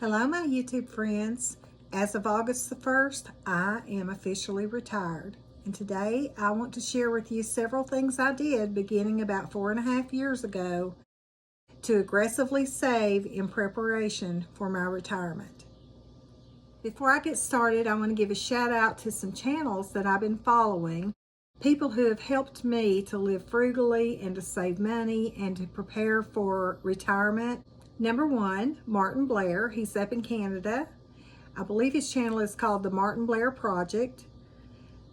Hello, my YouTube friends. As of August the 1st, I am officially retired. And today I want to share with you several things I did beginning about 4.5 years ago to aggressively save in preparation for my retirement. Before I get started, I want to give a shout out to some channels that I've been following, people who have helped me to live frugally and to save money and to prepare for retirement. Number one, Martin Blair. He's up in Canada. I believe his channel is called the Martin Blair Project.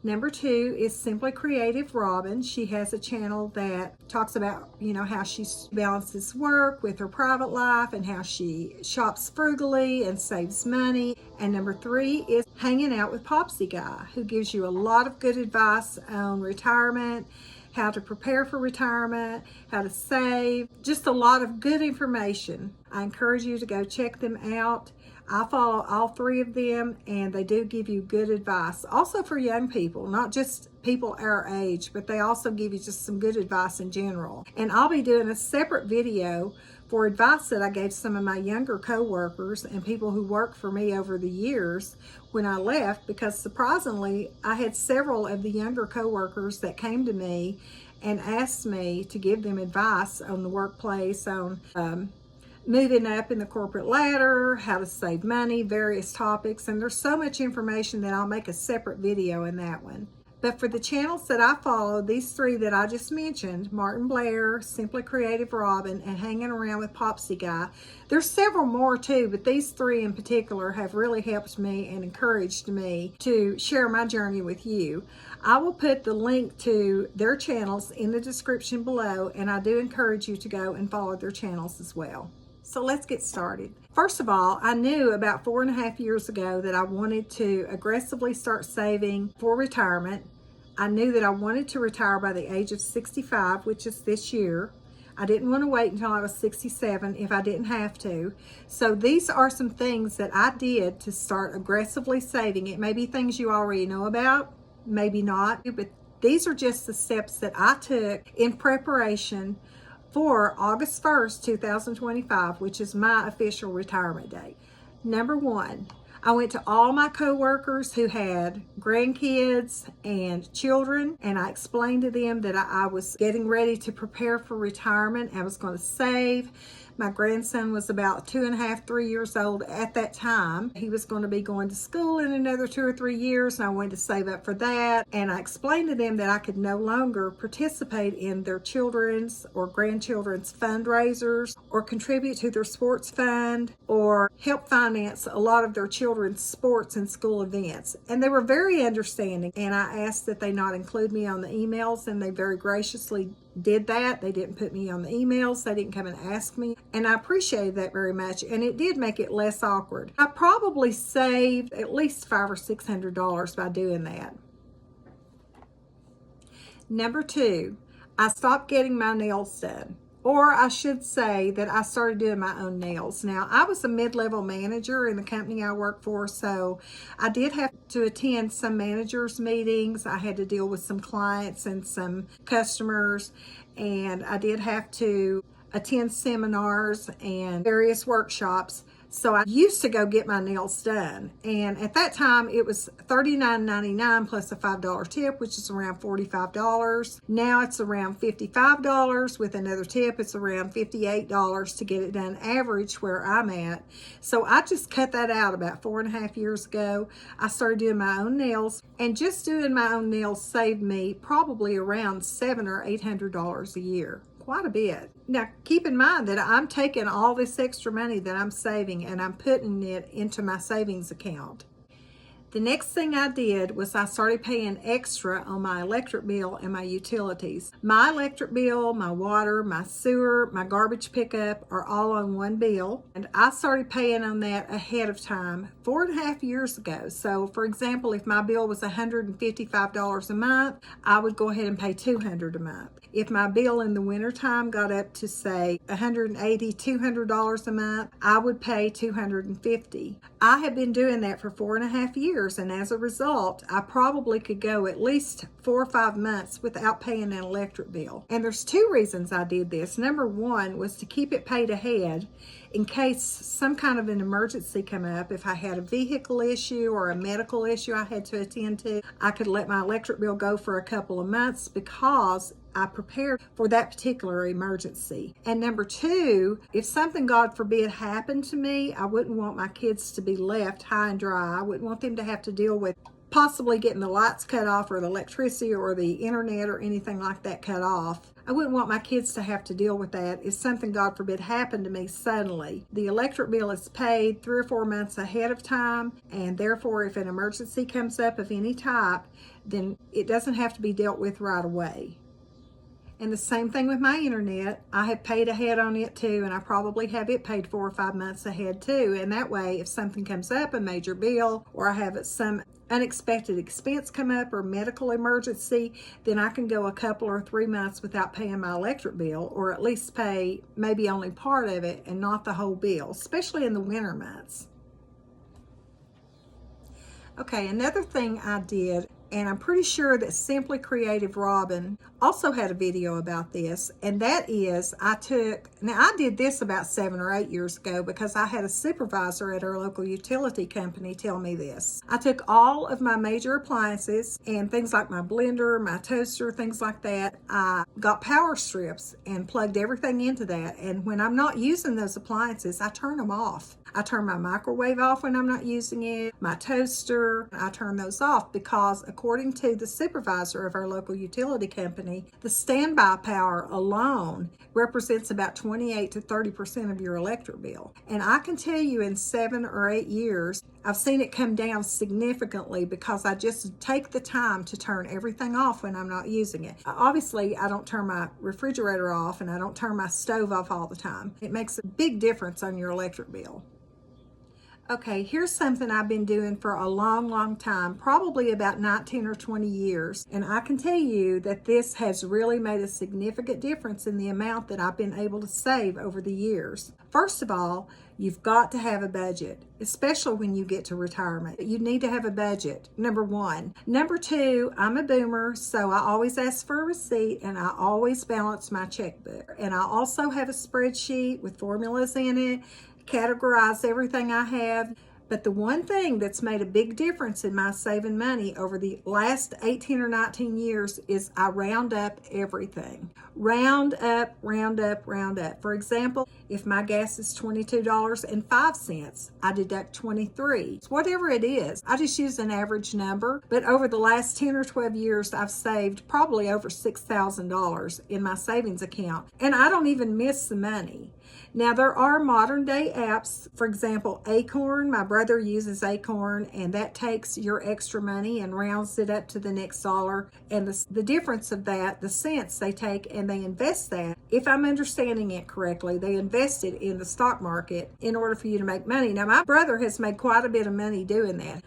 Number two is Simply Creative Robin. She has a channel that talks about, how she balances work with her private life and how she shops frugally and saves money. And number three is Hanging Out with Popsie Guy, who gives you a lot of good advice on retirement, how to prepare for retirement, how to save, just a lot of good information. I encourage you to go check them out. I follow all three of them, and they do give you good advice. Also for young people, not just people our age, but they also give you just some good advice in general. And I'll be doing a separate video for advice that I gave some of my younger co-workers and people who worked for me over the years when I left, because surprisingly, I had several of the younger co-workers that came to me and asked me to give them advice on the workplace, on moving up in the corporate ladder, how to save money, various topics. And there's so much information that I'll make a separate video in that one. But for the channels that I follow, these three that I just mentioned, Martin Blair, Simply Creative Robin, and Hanging Around with Popsie Guy, there's several more too, but these three in particular have really helped me and encouraged me to share my journey with you. I will put the link to their channels in the description below, and I do encourage you to go and follow their channels as well. So let's get started. First of all, I knew about 4.5 years ago that I wanted to aggressively start saving for retirement. I knew that I wanted to retire by the age of 65, which is this year. I didn't want to wait until I was 67 if I didn't have to. So these are some things that I did to start aggressively saving. It may be things you already know about, maybe not, but these are just the steps that I took in preparation for August 1st, 2025, which is my official retirement date. Number one, I went to all my co-workers who had grandkids and children, and I explained to them that I was getting ready to prepare for retirement. I was going to save. My grandson was about 2.5, 3 years old at that time. He was going to be going to school in another 2 or 3 years, and I wanted to save up for that. And I explained to them that I could no longer participate in their children's or grandchildren's fundraisers or contribute to their sports fund or help finance a lot of their children's sports and school events. And they were very understanding, and I asked that they not include me on the emails, and they very graciously did that. They didn't put me on the emails. They didn't come and ask me. And I appreciated that very much. And it did make it less awkward. I probably saved at least $500 or $600 by doing that. Number two, I stopped getting my nails done. Or I should say that I started doing my own nails. Now, I was a mid-level manager in the company I worked for, so I did have to attend some managers' meetings. I had to deal with some clients and some customers, and I did have to attend seminars and various workshops. So I used to go get my nails done. And at that time, it was $39.99 plus a $5 tip, which is around $45. Now it's around $55 with another tip. It's around $58 to get it done average where I'm at. So I just cut that out about 4.5 years ago. I started doing my own nails, and just doing my own nails saved me probably around $700 or $800 a year. Quite a bit. Now, keep in mind that I'm taking all this extra money that I'm saving and I'm putting it into my savings account. The next thing I did was I started paying extra on my electric bill and my utilities. My electric bill, my water, my sewer, my garbage pickup are all on one bill. And I started paying on that ahead of time 4.5 years ago. So for example, if my bill was $155 a month, I would go ahead and pay $200 a month. If my bill in the wintertime got up to say $180, $200 a month, I would pay $250. I have been doing that for 4.5 years, and as a result, I probably could go at least 4 or 5 months without paying an electric bill. And there's two reasons I did this. Number one was to keep it paid ahead in case some kind of an emergency come up. If I had a vehicle issue or a medical issue I had to attend to, I could let my electric bill go for a couple of months because I prepared for that particular emergency. And number two, if something, God forbid, happened to me, I wouldn't want my kids to be left high and dry. I wouldn't want them to have to deal with possibly getting the lights cut off or the electricity or the internet or anything like that cut off. I wouldn't want my kids to have to deal with that if something, God forbid, happened to me suddenly. The electric bill is paid 3 or 4 months ahead of time, and therefore if an emergency comes up of any type, then it doesn't have to be dealt with right away. And the same thing with my internet. I have paid ahead on it too, and I probably have it paid 4 or 5 months ahead too. And that way, if something comes up, a major bill, or I have some unexpected expense come up or medical emergency, then I can go a couple or 3 months without paying my electric bill, or at least pay maybe only part of it and not the whole bill, especially in the winter months. Okay, another thing I did, and I'm pretty sure that Simply Creative Robin also had a video about this, and that is I did this about 7 or 8 years ago because I had a supervisor at our local utility company tell me this. I took all of my major appliances and things like my blender, my toaster, things like that. I got power strips and plugged everything into that, and when I'm not using those appliances, I turn them off. I turn my microwave off when I'm not using it, my toaster, I turn those off because according to the supervisor of our local utility company, the standby power alone represents about 28 to 30% of your electric bill. And I can tell you in 7 or 8 years, I've seen it come down significantly because I just take the time to turn everything off when I'm not using it. Obviously, I don't turn my refrigerator off and I don't turn my stove off all the time. It makes a big difference on your electric bill. Okay, here's something I've been doing for a long time, probably about 19 or 20 years. And I can tell you that this has really made a significant difference in the amount that I've been able to save over the years. First of all, you've got to have a budget, especially when you get to retirement. You need to have a budget, number one. Number two, I'm a boomer, so I always ask for a receipt and I always balance my checkbook. And I also have a spreadsheet with formulas in it, categorize everything I have. But the one thing that's made a big difference in my saving money over the last 18 or 19 years is I round up everything. Round up, round up, round up. For example, if my gas is $22.05, I deduct 23. Whatever it is, I just use an average number. But over the last 10 or 12 years, I've saved probably over $6,000 in my savings account. And I don't even miss the money. Now, there are modern day apps, for example, Acorn. My brother uses Acorn, and that takes your extra money and rounds it up to the next dollar. And the difference of that, the cents they take and they invest that, if I'm understanding it correctly, they invest it in the stock market in order for you to make money. Now, my brother has made quite a bit of money doing that.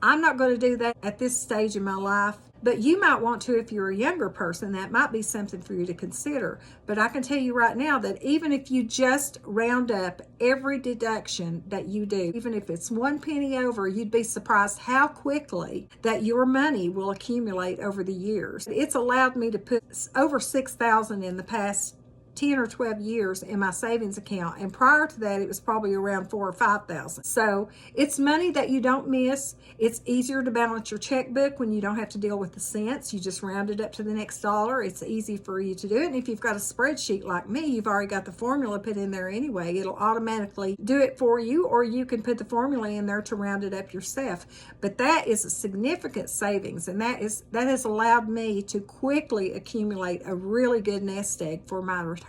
I'm not going to do that at this stage in my life, but you might want to if you're a younger person. That might be something for you to consider. But I can tell you right now that even if you just round up every deduction that you do, even if it's 1 penny over, you'd be surprised how quickly that your money will accumulate over the years. It's allowed me to put over $6,000 in the past 10 or 12 years in my savings account, and prior to that it was probably around 4,000 or 5,000. So it's money that you don't miss. It's easier to balance your checkbook when you don't have to deal with the cents. You just round it up to the next dollar. It's easy for you to do it, and if you've got a spreadsheet like me, you've already got the formula put in there anyway. It'll automatically do it for you, or you can put the formula in there to round it up yourself. But that is a significant savings, and that has allowed me to quickly accumulate a really good nest egg for my retirement.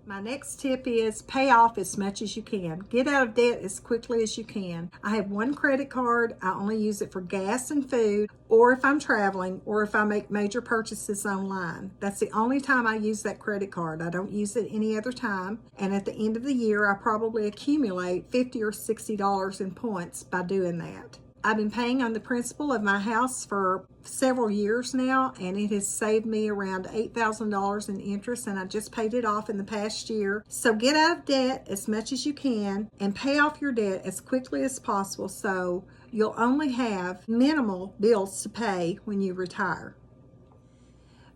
My next tip is pay off as much as you can. Get out of debt as quickly as you can. I have one credit card. I only use it for gas and food, or if I'm traveling, or if I make major purchases online. That's the only time I use that credit card. I don't use it any other time. And at the end of the year, I probably accumulate $50 or $60 in points by doing that. I've been paying on the principal of my house for several years now, and it has saved me around $8,000 in interest, and I just paid it off in the past year. So get out of debt as much as you can and pay off your debt as quickly as possible, so you'll only have minimal bills to pay when you retire.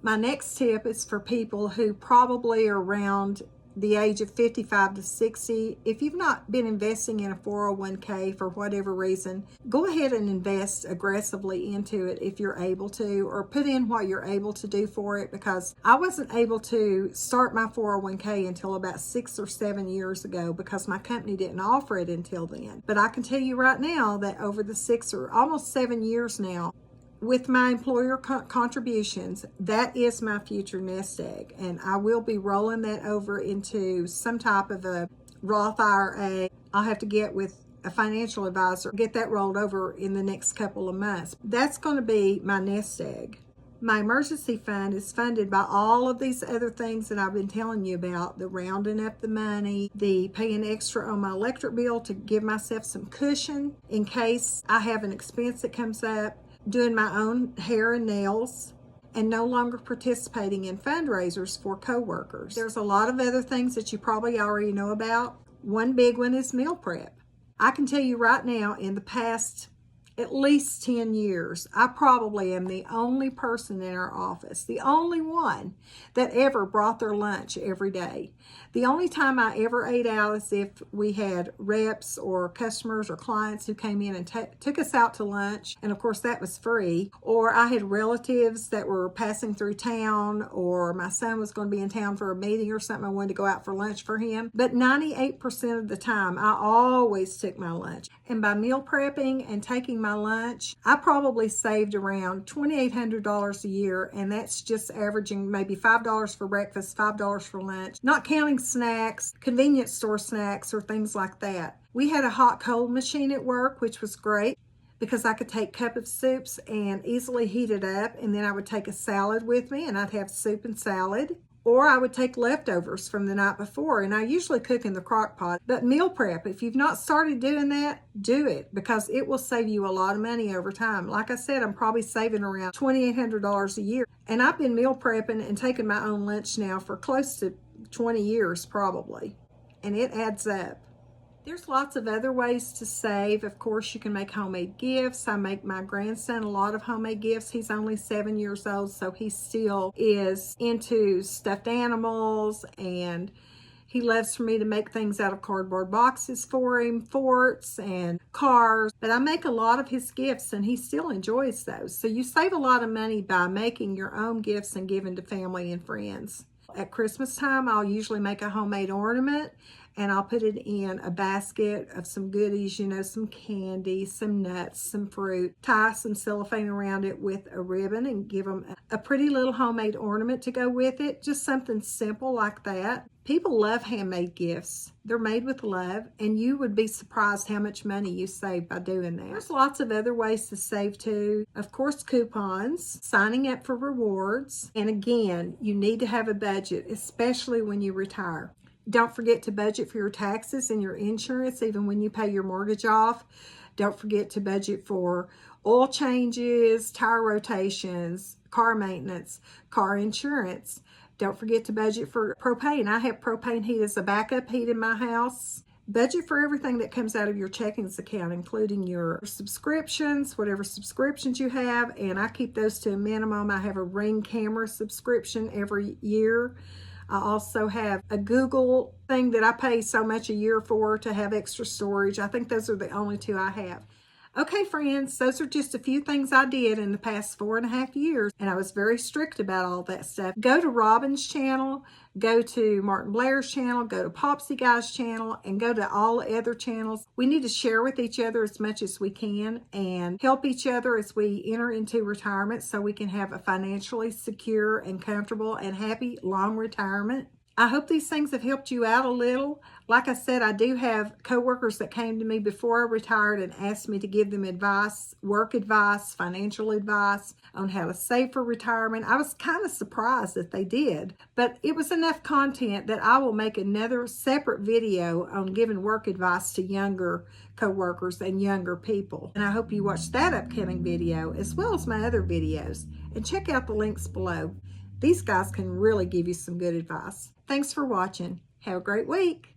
My next tip is for people who probably are around the age of 55 to 60. If you've not been investing in a 401k for whatever reason, go ahead and invest aggressively into it if you're able to, or put in what you're able to do for it, because I wasn't able to start my 401k until about 6 or 7 years ago because my company didn't offer it until then. But I can tell you right now that over the 6 or almost 7 years now, with my employer contributions, that is my future nest egg, and I will be rolling that over into some type of a Roth IRA. I'll have to get with a financial advisor, get that rolled over in the next couple of months. That's going to be my nest egg. My emergency fund is funded by all of these other things that I've been telling you about, the rounding up the money, the paying extra on my electric bill to give myself some cushion in case I have an expense that comes up, doing my own hair and nails, and no longer participating in fundraisers for coworkers. There's a lot of other things that you probably already know about. One big one is meal prep. I can tell you right now, in the past at least 10 years, I probably am the only person in our office, the only one that ever brought their lunch every day. The only time I ever ate out is if we had reps or customers or clients who came in and took us out to lunch, and of course that was free, or I had relatives that were passing through town, or my son was going to be in town for a meeting or something, I wanted to go out for lunch for him. But 98% of the time, I always took my lunch. And by meal prepping and taking my lunch, I probably saved around $2,800 a year, and that's just averaging maybe $5 for breakfast, $5 for lunch, not counting snacks, convenience store snacks, or things like that. We had a hot cold machine at work, which was great because I could take cup of soups and easily heat it up, and then I would take a salad with me, and I'd have soup and salad. Or I would take leftovers from the night before, and I usually cook in the crock pot. But meal prep, if you've not started doing that, do it, because it will save you a lot of money over time. Like I said, I'm probably saving around $2,800 a year. And I've been meal prepping and taking my own lunch now for close to 20 years probably. And it adds up. There's lots of other ways to save. Of course, you can make homemade gifts. I make my grandson a lot of homemade gifts. He's only 7 years old, so he still is into stuffed animals, and he loves for me to make things out of cardboard boxes for him, forts and cars. But I make a lot of his gifts, and he still enjoys those. So you save a lot of money by making your own gifts and giving to family and friends. At Christmas time, I'll usually make a homemade ornament, and I'll put it in a basket of some goodies, you know, some candy, some nuts, some fruit, tie some cellophane around it with a ribbon and give them a pretty little homemade ornament to go with it. Just something simple like that. People love handmade gifts. They're made with love, and you would be surprised how much money you save by doing that. There's lots of other ways to save too. Of course, coupons, signing up for rewards, and again, you need to have a budget, especially when you retire. Don't forget to budget for your taxes and your insurance, even when you pay your mortgage off. Don't forget to budget for oil changes, tire rotations, car maintenance, car insurance. Don't forget to budget for propane. I have propane heat as a backup heat in my house. Budget for everything that comes out of your checkings account, including your subscriptions, whatever subscriptions you have, and I keep those to a minimum. I have a Ring camera subscription every year. I also have a Google thing that I pay so much a year for to have extra storage. I think those are the only two I have. Okay, friends, those are just a few things I did in the past 4.5 years, and I was very strict about all that stuff. Go to Robin's channel, go to Martin Blair's channel, go to Popsie Guy's channel, and go to all the other channels. We need to share with each other as much as we can and help each other as we enter into retirement so we can have a financially secure and comfortable and happy long retirement. I hope these things have helped you out a little. Like I said, I do have coworkers that came to me before I retired and asked me to give them advice, work advice, financial advice on how to save for retirement. I was kind of surprised that they did, but it was enough content that I will make another separate video on giving work advice to younger coworkers and younger people. And I hope you watch that upcoming video as well as my other videos. And check out the links below. These guys can really give you some good advice. Thanks for watching. Have a great week.